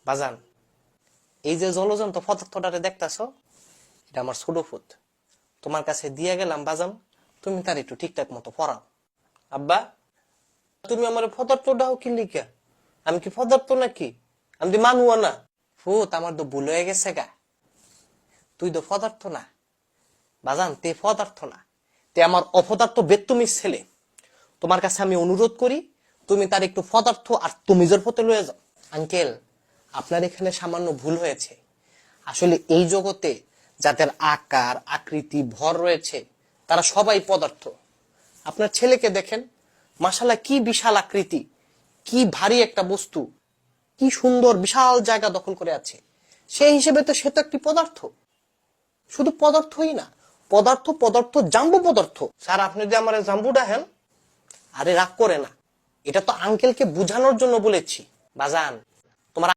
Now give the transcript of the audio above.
বাজান, এই যে জলজন্ত পদার্থটারে দেখতেছ, এটা আমার ছোট ফুত। তোমার কাছে দিয়ে গেলাম বাজান, তুমি তার একটু ঠিকঠাক মতো পড়াও। আব্বা, তুমি আমার পদার্থটাও কি লিখা? আমি কি পদার্থ নাকি? আমি তো মানুয়া না। ফুত, আমার তো ভুল হয়ে গেছে গা। তুই তো পদার্থ না বাজান, তে পদার্থ না, তে আমার অপদার্থ বেত্তমির ছেলে। তোমার কাছে আমি অনুরোধ করি, তুমি তার একটু পদার্থ আর তুমিজের পথে লয়ে যাও। আঙ্কেল, আপনার এখানে সামান্য ভুল হয়েছে। আসলে এই জগতে যাদের আকার আকৃতি ভর রয়েছে তারা সবাই পদার্থ। আপনার ছেলেকে দেখেন, মাশাআল্লাহ কি বিশাল আকৃতি, কি ভারী একটা বস্তু, কি সুন্দর বিশাল জায়গা দখল করে আছে। সেই হিসেবে তো সে তো একটি পদার্থ। শুধু পদার্থই না, পদার্থ পদার্থ জাম্বু পদার্থ। স্যার, আপনি যে আমার জাম্বু ডাহেন, আরে রাগ করে না, এটা তো আঙ্কেলকে বুঝানোর জন্য বলেছি। বাজান, তোমার